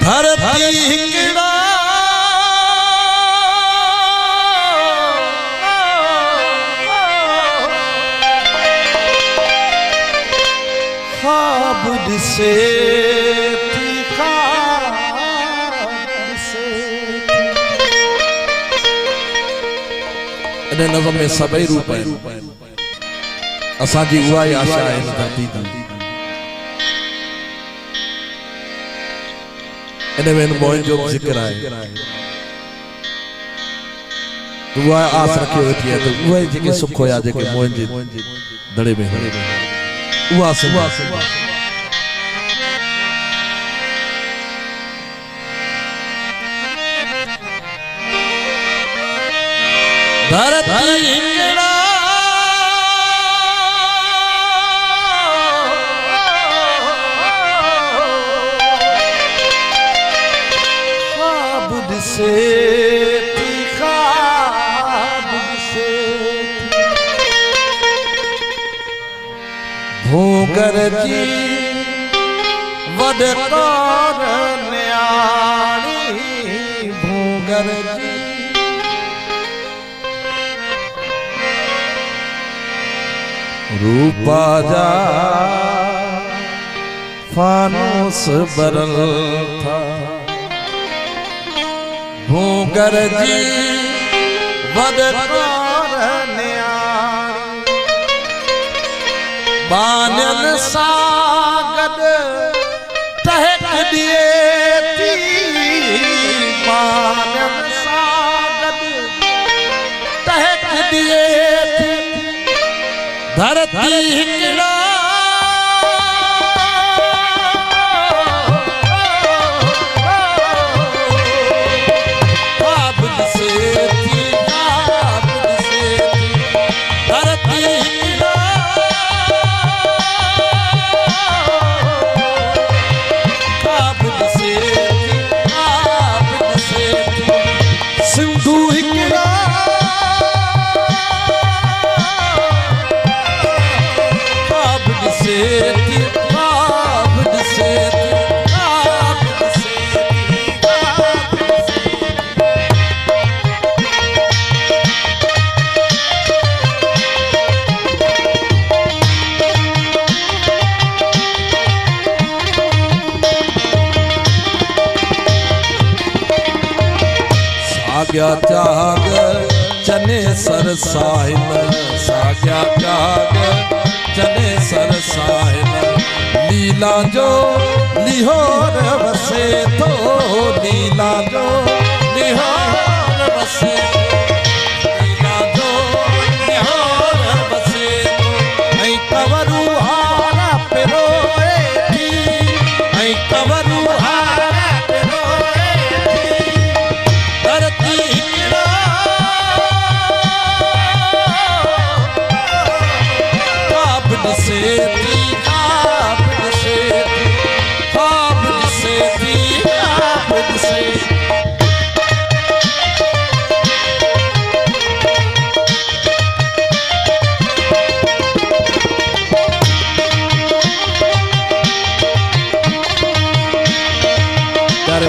धरती हिकड़ा ख्वाब से इन नज़म में सभई रूप आहिनि असांजी उहा ई आशा आहे धरती दी इन में मोहन जो जिक्र आहे उहा आस रखे वेठी आहे त उहे जेके सुख होया जेके मोहन जे दड़े में उहा सुबह धरती हिकड़ा ख्वाब से भूगर जी वडकार न्याणी भूगर जी रूपा जा फानूस बरल था भूगर जी वडकार न्याणी बानल सागद टहक दिए थी बानल सागद टहक दिए थी धरती हिकड़ा साग्या जाग चने सर साहिल साग्या जाग चने सर साहिल लीला जो लिहोर बसे तो लीला जो लिहोर बसे लीला जो लिहोर बसे ऐ कवरू हारा पेरोए थी ऐ कवरू हारा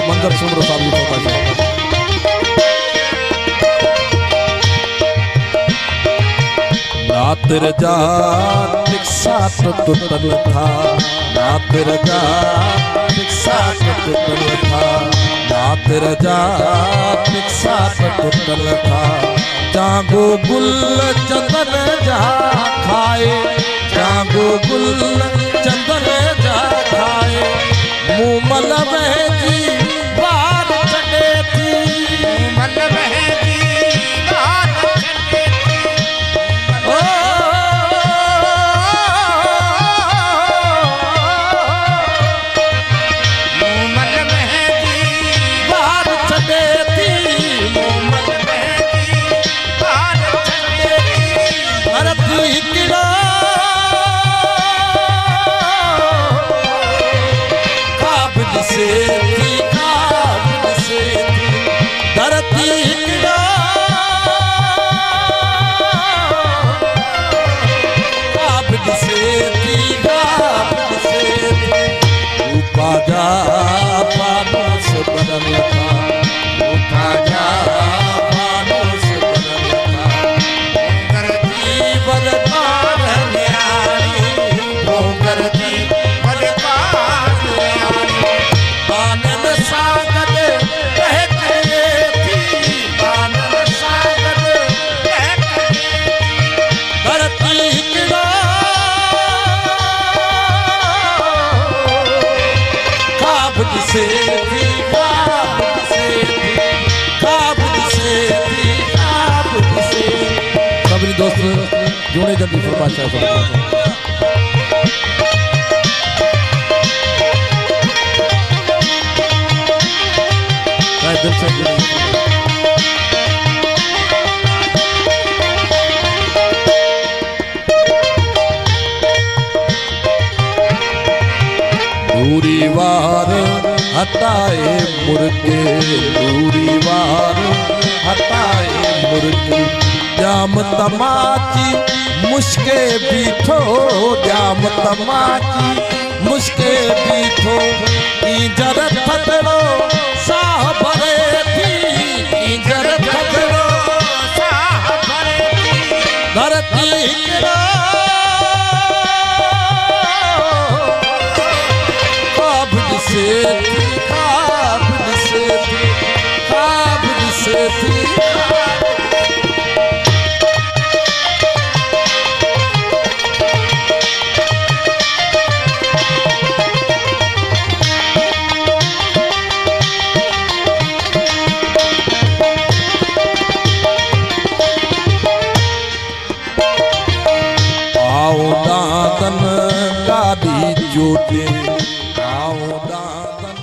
मंदिर सुमरो साहब नातिर जा साथ टूटल था नातिर जा साथ टूटल था नातिर जा साथ टूटल था जागो गुल चंदन जा खाए जागो गुल चंदन जा खाए मुँह मलब जी रूपा जा बनल था उठा जा फानूस बनल था डोंगर जी बलकार न्यारी डोंगर जी बलकार न्यारी बानन सागत कहते थी बानन सागर कहते धरती किरा काबुल से थी काबुल से थी काबुल से थी काबुल से सभी दोस्त जोड़े जल्दी फरमाशा दिल से दूरी वार हटाए मुर्गे दूरी वार हटाए मुर्गे जाम तमाची मुश्के बीठो जाम तमाची मुश्के बीठो इंजर थकड़ो साह भरे थी इंजर थकड़ो साह भरे थी धरती किरा काबुल से थी काबुल से थी काबुल से थी आओ दादन गादी जोटे आओ दादन